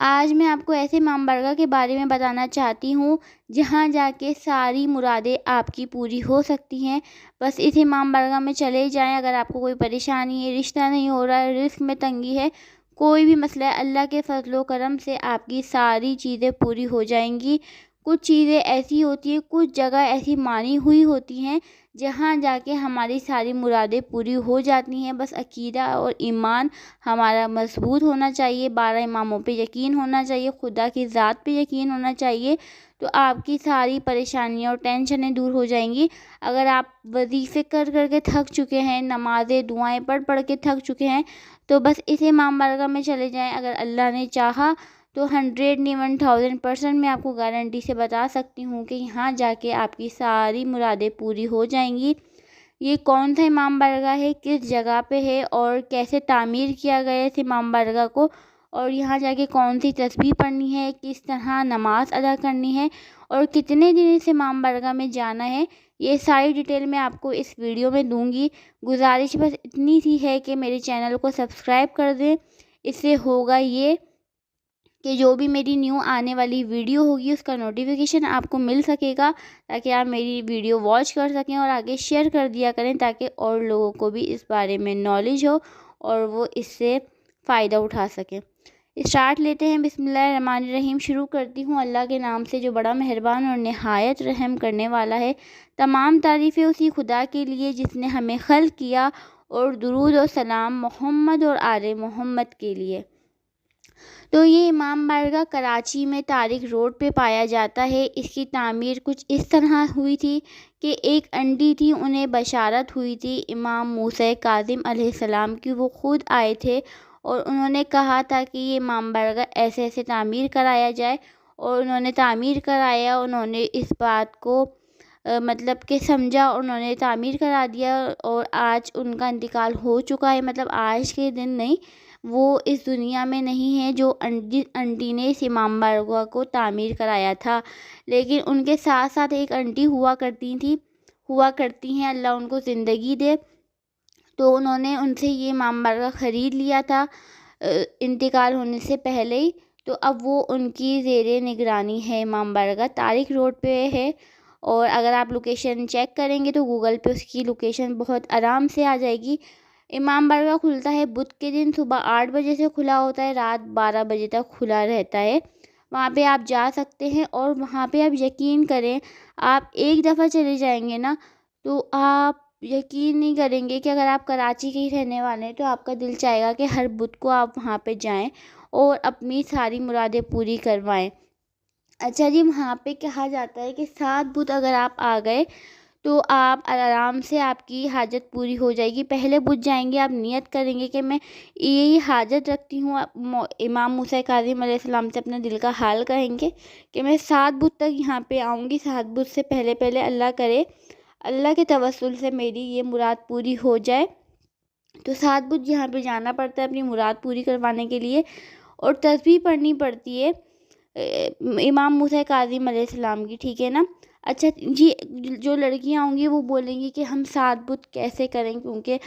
آج میں آپ کو ایسے امام بارگاہ کے بارے میں بتانا چاہتی ہوں جہاں جا کے ساری مرادیں آپ کی پوری ہو سکتی ہیں۔ بس اس امام بارگاہ میں چلے جائیں۔ اگر آپ کو کوئی پریشانی ہے، رشتہ نہیں ہو رہا ہے، رزق میں تنگی ہے، کوئی بھی مسئلہ ہے، اللہ کے فضل و کرم سے آپ کی ساری چیزیں پوری ہو جائیں گی۔ کچھ چیزیں ایسی ہوتی ہیں، کچھ جگہ ایسی مانی ہوئی ہوتی ہیں جہاں جا کے ہماری ساری مرادیں پوری ہو جاتی ہیں۔ بس عقیدہ اور ایمان ہمارا مضبوط ہونا چاہیے، 12 اماموں پہ یقین ہونا چاہیے، خدا کی ذات پہ یقین ہونا چاہیے، تو آپ کی ساری پریشانیاں اور ٹینشنیں دور ہو جائیں گی۔ اگر آپ وظیفے کر کر کے تھک چکے ہیں، نمازیں دعائیں پڑھ پڑھ کے تھک چکے ہیں، تو بس اس امام بارگاہ میں چلے جائیں۔ اگر اللہ نے چاہا تو 100 نہیں 1000% میں آپ کو گارنٹی سے بتا سکتی ہوں کہ یہاں جا کے آپ کی ساری مرادیں پوری ہو جائیں گی۔ یہ کون سا امام بارگاہ ہے، کس جگہ پہ ہے اور کیسے تعمیر کیا گیا ہے اس امام بارگاہ کو، اور یہاں جا کے کون سی تسبیح پڑھنی ہے، کس طرح نماز ادا کرنی ہے، اور کتنے دن اس امام بارگاہ میں جانا ہے، یہ ساری ڈیٹیل میں آپ کو اس ویڈیو میں دوں گی۔ گزارش بس اتنی سی ہے کہ میرے چینل کو سبسکرائب کر دیں۔ اس سے ہوگا یہ کہ جو بھی میری نیو آنے والی ویڈیو ہوگی اس کا نوٹیفیکیشن آپ کو مل سکے گا، تاکہ آپ میری ویڈیو واچ کر سکیں اور آگے شیئر کر دیا کریں، تاکہ اور لوگوں کو بھی اس بارے میں نالج ہو اور وہ اس سے فائدہ اٹھا سکیں۔ اسٹارٹ لیتے ہیں۔ بسم اللہ الرحمن الرحیم۔ شروع کرتی ہوں اللہ کے نام سے جو بڑا مہربان اور نہایت رحم کرنے والا ہے۔ تمام تعریفیں اسی خدا کے لیے جس نے ہمیں خلق کیا، اور درود و سلام محمد اور آل محمد کے لیے۔ تو یہ امام بارگاہ کراچی میں طارق روڈ پہ پایا جاتا ہے۔ اس کی تعمیر کچھ اس طرح ہوئی تھی کہ ایک انٹی تھی، انہیں بشارت ہوئی تھی امام موسیٰ کاظم علیہ السلام کی۔ وہ خود آئے تھے اور انہوں نے کہا تھا کہ یہ امام بارگاہ ایسے ایسے تعمیر کرایا جائے، اور انہوں نے تعمیر کرایا۔ انہوں نے اس بات کو مطلب کہ سمجھا، انہوں نے تعمیر کرا دیا، اور آج ان کا انتقال ہو چکا ہے۔ مطلب آج کے دن نہیں، وہ اس دنیا میں نہیں ہے جو انٹی نے اس امام بارگاہ کو تعمیر کرایا تھا۔ لیکن ان کے ساتھ ساتھ ایک انٹی ہوا کرتی ہیں، اللہ ان کو زندگی دے، تو انہوں نے ان سے یہ امام بارگاہ خرید لیا تھا انتقال ہونے سے پہلے ہی۔ تو اب وہ ان کی زیر نگرانی ہے۔ امام بارگاہ طارق روڈ پہ ہے، اور اگر آپ لوکیشن چیک کریں گے تو گوگل پہ اس کی لوکیشن بہت آرام سے آ جائے گی۔ امام بارگاہ کھلتا ہے بدھ کے دن صبح 8 بجے سے کھلا ہوتا ہے، رات 12 بجے تک کھلا رہتا ہے۔ وہاں پہ آپ جا سکتے ہیں، اور وہاں پہ آپ یقین کریں، آپ ایک دفعہ چلے جائیں گے نا تو آپ یقین نہیں کریں گے کہ اگر آپ کراچی کے ہی رہنے والے ہیں تو آپ کا دل چاہے گا کہ ہر بدھ کو آپ وہاں پہ جائیں اور اپنی ساری مرادیں پوری کروائیں۔ اچھا جی، وہاں پہ کہا جاتا ہے کہ 7 بدھ اگر آپ آ گئے تو آپ آرام سے آپ کی حاجت پوری ہو جائے گی۔ پہلے بدھ جائیں گے، آپ نیت کریں گے کہ میں یہی حاجت رکھتی ہوں، امام موسیٰ کاظم علیہ السلام سے اپنا دل کا حال کہیں گے کہ میں 7 بدھ تک یہاں پہ آؤں گی۔ 7 بدھ سے پہلے اللہ کرے، اللہ کے توسل سے میری یہ مراد پوری ہو جائے۔ تو 7 بدھ یہاں پہ جانا پڑتا ہے اپنی مراد پوری کروانے کے لیے، اور تسبیح پڑھنی پڑتی ہے امام موسیٰ کاظم علیہ السلام کی، ٹھیک ہے نا۔ اچھا جی، جو لڑکیاں ہوں گی وہ بولیں گی کہ ہم 7 بدھ کیسے کریں، کیونکہ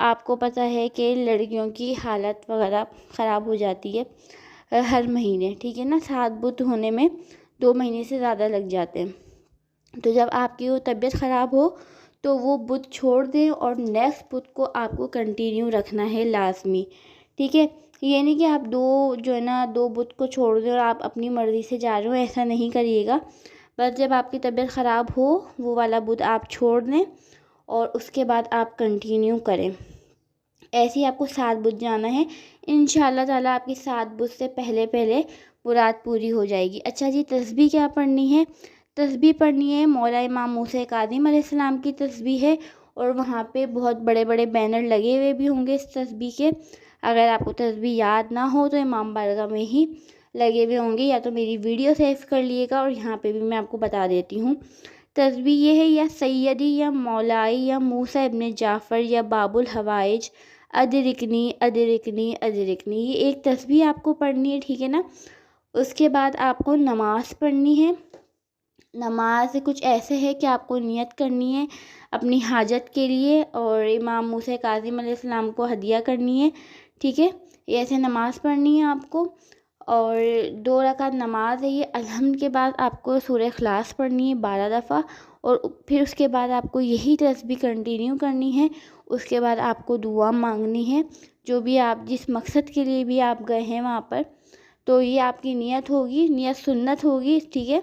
آپ کو پتہ ہے کہ لڑکیوں کی حالت وغیرہ خراب ہو جاتی ہے ہر مہینے، ٹھیک ہے نا۔ 7 بدھ ہونے میں 2 مہینے سے زیادہ لگ جاتے ہیں۔ تو جب آپ کی وہ طبیعت خراب ہو تو وہ بدھ چھوڑ دیں، اور نیکسٹ بدھ کو آپ کو کنٹینیو رکھنا ہے لازمی، ٹھیک ہے۔ یہ نہیں کہ آپ دو بدھ کو چھوڑ دیں اور آپ اپنی مرضی سے جا رہے ہو، ایسا نہیں کریے گا۔ بس جب آپ کی طبیعت خراب ہو وہ والا بدھ آپ چھوڑ دیں، اور اس کے بعد آپ کنٹینیو کریں۔ ایسے ہی آپ کو 7 بدھ جانا ہے، انشاءاللہ تعالیٰ آپ کی 7 بدھ سے پہلے مراد پوری ہو جائے گی۔ اچھا جی، تسبیح کیا پڑھنی ہے؟ تسبیح پڑھنی ہے مولا امام موسیٰ کاظم علیہ السلام کی تسبیح ہے، اور وہاں پہ بہت بڑے بڑے بینر لگے ہوئے بھی ہوں گے اس تسبیح کے۔ اگر آپ کو تسبیح یاد نہ ہو تو امام بارگاہ میں ہی لگے ہوئے ہوں گے، یا تو میری ویڈیو سیو کر لیے گا، اور یہاں پہ بھی میں آپ کو بتا دیتی ہوں۔ تسبیح یہ ہے: یا سیدی، یا مولائی، یا موسیٰ ابن جعفر، یا باب الحوائج، ادرکنی ادرکنی ادرکنی۔ یہ ایک تسبیح آپ کو پڑھنی ہے، ٹھیک ہے نا۔ اس کے بعد آپ کو نماز پڑھنی ہے۔ نماز کچھ ایسے ہے کہ آپ کو نیت کرنی ہے اپنی حاجت کے لیے، اور امام موسیٰ کاظم علیہ السلام کو ہدیہ کرنی ہے، ٹھیک ہے۔ یہ ایسے نماز پڑھنی ہے آپ کو، اور 2 رکعت نماز ہے یہ۔ الحمد کے بعد آپ کو سورہ اخلاص پڑھنی ہے 12 دفعہ، اور پھر اس کے بعد آپ کو یہی تسبیح کنٹینیو کرنی ہے۔ اس کے بعد آپ کو دعا مانگنی ہے، جو بھی آپ جس مقصد کے لیے بھی آپ گئے ہیں وہاں پر۔ تو یہ آپ کی نیت ہوگی، نیت سنت ہوگی، ٹھیک ہے،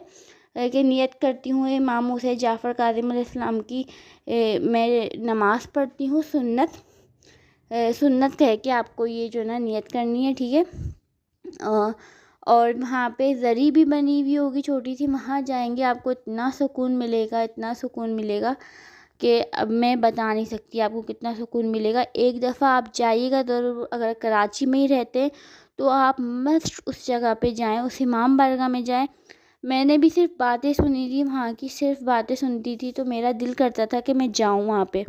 کہ نیت کرتی ہوں امام موسیٰ جعفر کاظم علیہ السلام کی میں نماز پڑھتی ہوں، سنت کہہ کے آپ کو یہ جو نا نیت کرنی ہے، ٹھیک ہے۔ اور وہاں پہ زری بھی بنی ہوئی ہوگی چھوٹی سی، وہاں جائیں گے آپ کو اتنا سکون ملے گا، اتنا سکون ملے گا کہ اب میں بتا نہیں سکتی آپ کو کتنا سکون ملے گا۔ ایک دفعہ آپ جائیے گا ضرور، اگر کراچی میں ہی رہتے ہیں تو آپ مسٹ اس جگہ پہ جائیں، اس امام بارگاہ میں جائیں۔ میں نے بھی صرف باتیں سنی تھی وہاں کی، صرف باتیں سنتی تھی، تو میرا دل کرتا تھا کہ میں جاؤں وہاں پہ،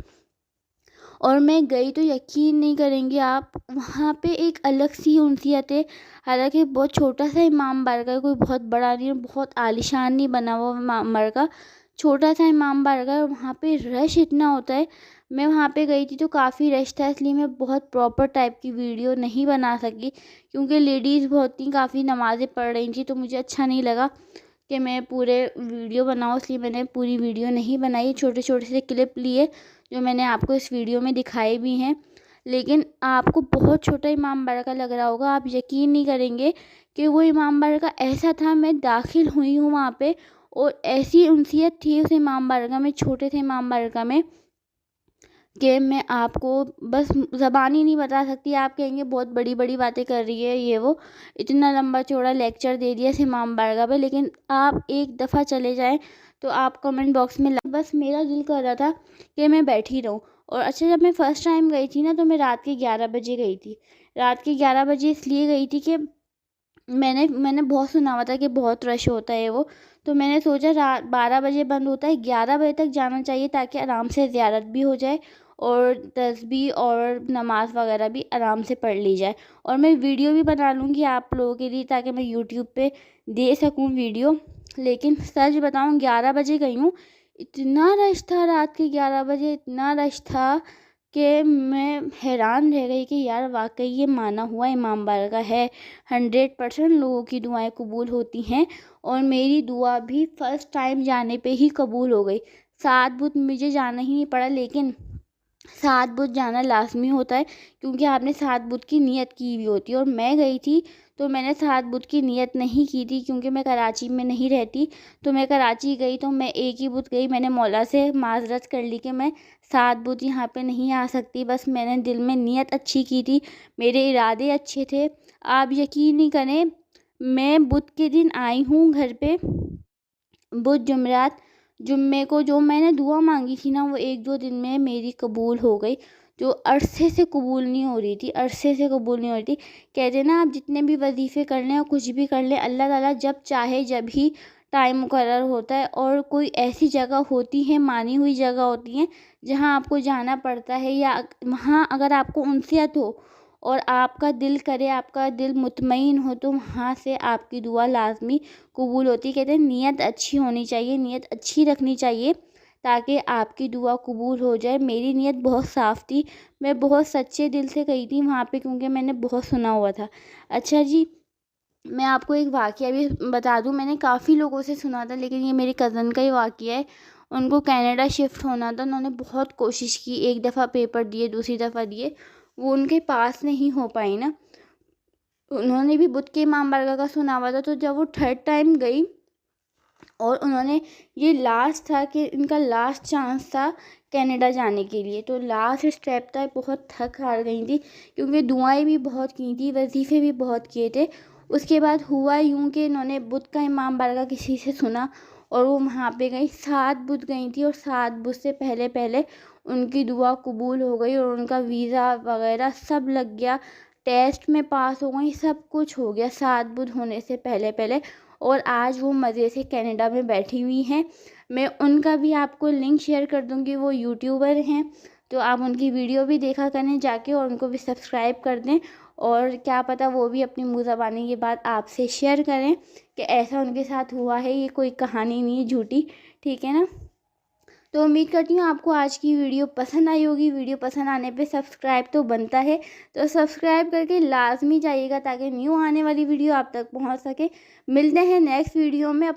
اور میں گئی تو یقین نہیں کریں گے آپ، وہاں پہ ایک الگ سی انسیت ہے۔ حالانکہ بہت چھوٹا سا امام بارگاہ ہے، کوئی بہت بڑا نہیں، بہت عالیشان نہیں بنا ہوا امام بارگاہ، چھوٹا سا امام بارگاہ ہے، اور وہاں پہ رش اتنا ہوتا ہے۔ میں وہاں پہ گئی تھی تو کافی رش تھا، اس لیے میں بہت پراپر ٹائپ کی ویڈیو نہیں بنا سکی، کیونکہ لیڈیز بہت تھیں، کافی نمازیں پڑھ رہی تھیں، تو مجھے اچھا نہیں لگا کہ میں پورے ویڈیو بناؤں، اس لیے میں نے پوری ویڈیو نہیں بنائی، چھوٹے چھوٹے سے کلپ لیے جو میں نے آپ کو اس ویڈیو میں دکھائے بھی ہیں۔ لیکن آپ کو بہت چھوٹا امام بارگاہ لگ رہا ہوگا، آپ یقین نہیں کریں گے کہ وہ امام بارگاہ ایسا تھا، میں داخل ہوئی ہوں وہاں پہ اور ایسی انسیت تھی اس امام بارگاہ میں، چھوٹے سے امام بارگاہ میں، کہ میں آپ کو بس زبانی نہیں بتا سکتی۔ آپ کہیں گے بہت بڑی بڑی باتیں کر رہی ہے یہ وہ، اتنا لمبا چوڑا لیکچر دے دیا اس امام بارگاہ پہ، لیکن آپ ایک دفعہ چلے جائیں تو آپ کمنٹ باکس میں بس میرا دل کر رہا تھا کہ میں بیٹھی رہوں۔ اور اچھا، جب میں فرسٹ ٹائم گئی تھی نا تو میں رات کے 11 بجے گئی تھی، رات کے 11 بجے اس لیے گئی تھی کہ میں نے بہت سنا ہوا تھا کہ بہت رش ہوتا ہے وہ، تو میں نے سوچا رات 12 بجے بند ہوتا ہے، 11 بجے تک جانا چاہیے تاکہ آرام سے زیارت بھی ہو جائے اور تسبیح اور نماز وغیرہ بھی آرام سے پڑھ لی جائے۔ اور میں ویڈیو بھی بنا لوں گی آپ لوگوں کے لیے تاکہ میں یوٹیوب پہ دے سکوں ویڈیو۔ لیکن سچ بتاؤں 11 بجے گئی ہوں، اتنا رش تھا رات کے 11 بجے، اتنا رش تھا کہ میں حیران رہ گئی کہ یار واقعی یہ مانا ہوا امام بارگاہ ہے، 100% لوگوں کی دعائیں قبول ہوتی ہیں، اور میری دعا بھی فرسٹ ٹائم جانے پہ ہی قبول ہو گئی۔ 7 بدھ مجھے جانا ہی نہیں پڑا، لیکن 7 بدھ جانا لازمی ہوتا ہے کیونکہ آپ نے 7 بدھ کی نیت کی ہوئی ہوتی ہے، اور میں گئی تھی تو میں نے 7 بدھ کی نیت نہیں کی تھی کیونکہ میں کراچی میں نہیں رہتی، تو میں کراچی گئی تو میں ایک ہی بدھ گئی، میں نے مولا سے معذرت کر لی کہ میں 7 بدھ یہاں پہ نہیں آ سکتی، بس میں نے دل میں نیت اچھی کی تھی، میرے ارادے اچھے تھے۔ آپ یقین نہیں کریں، میں بدھ کے دن آئی ہوں گھر پہ، بدھ جمعرات، جمعے کو جو میں نے دعا مانگی تھی نا وہ 1-2 دن میں میری قبول ہو گئی، جو عرصے سے قبول نہیں ہو رہی تھی، عرصے سے قبول نہیں ہو رہی تھی۔ کہتے ہیں نا آپ جتنے بھی وظیفے کر لیں اور کچھ بھی کر لیں، اللہ تعالیٰ جب چاہے جب ہی ٹائم مقرر ہوتا ہے، اور کوئی ایسی جگہ ہوتی ہے، مانی ہوئی جگہ ہوتی ہیں جہاں آپ کو جانا پڑتا ہے، یا وہاں اگر آپ کو انسیت ہو اور آپ کا دل کرے، آپ کا دل مطمئن ہو، تو وہاں سے آپ کی دعا لازمی قبول ہوتی ہے۔ کہتے ہیں نیت اچھی ہونی چاہیے، نیت اچھی رکھنی چاہیے تاکہ آپ کی دعا قبول ہو جائے۔ میری نیت بہت صاف تھی، میں بہت سچے دل سے گئی تھی وہاں پہ کیونکہ میں نے بہت سنا ہوا تھا۔ اچھا جی، میں آپ کو ایک واقعہ بھی بتا دوں، میں نے کافی لوگوں سے سنا تھا لیکن یہ میری کزن کا ہی واقعہ ہے۔ ان کو کینیڈا شفٹ ہونا تھا، انہوں نے بہت کوشش کی، ایک دفعہ پیپر دیے، دوسری دفعہ دیے، وہ ان کے پاس نہیں ہو پائی نا۔ انہوں نے بھی بدھ کے امام بارگاہ کا سنا ہوا تھا، تو جب وہ 3rd ٹائم گئی اور انہوں نے یہ لاسٹ تھا کہ ان کا لاسٹ چانس تھا کینیڈا جانے کے لیے، تو لاسٹ اسٹیپ تھا، بہت تھک ہار گئی تھی کیونکہ دعائیں بھی بہت کی تھی، وظیفے بھی بہت کیے تھے۔ اس کے بعد ہوا یوں کہ انہوں نے بدھ کا امام بارگاہ کسی سے سنا اور وہ وہاں پہ گئی، 7 بدھ گئی تھی، اور 7 بدھ سے پہلے پہلے ان کی دعا قبول ہو گئی اور ان کا ویزا وغیرہ سب لگ گیا، ٹیسٹ میں پاس ہو گئی، سب کچھ ہو گیا 7 بدھ ہونے سے پہلے پہلے، اور آج وہ مزے سے کینیڈا میں بیٹھی ہوئی ہیں۔ میں ان کا بھی آپ کو لنک شیئر کر دوں گی، وہ یوٹیوبر ہیں، تو آپ ان کی ویڈیو بھی دیکھا کریں جا کے، اور ان کو بھی سبسکرائب کر دیں، اور کیا پتہ وہ بھی اپنی منہ زبانی یہ بات آپ سے شیئر کریں کہ ایسا ان کے ساتھ ہوا ہے، یہ کوئی کہانی نہیں ہے جھوٹی، ٹھیک ہے نا۔ تو امید کرتی ہوں آپ کو آج کی ویڈیو پسند آئی ہوگی. ویڈیو پسند آنے پہ سبسکرائب تو بنتا ہے, تو سبسکرائب کر کے لازمی جائیے گا تاکہ نیو آنے والی ویڈیو آپ تک پہنچ سکے. ملتے ہیں نیکسٹ ویڈیو میں.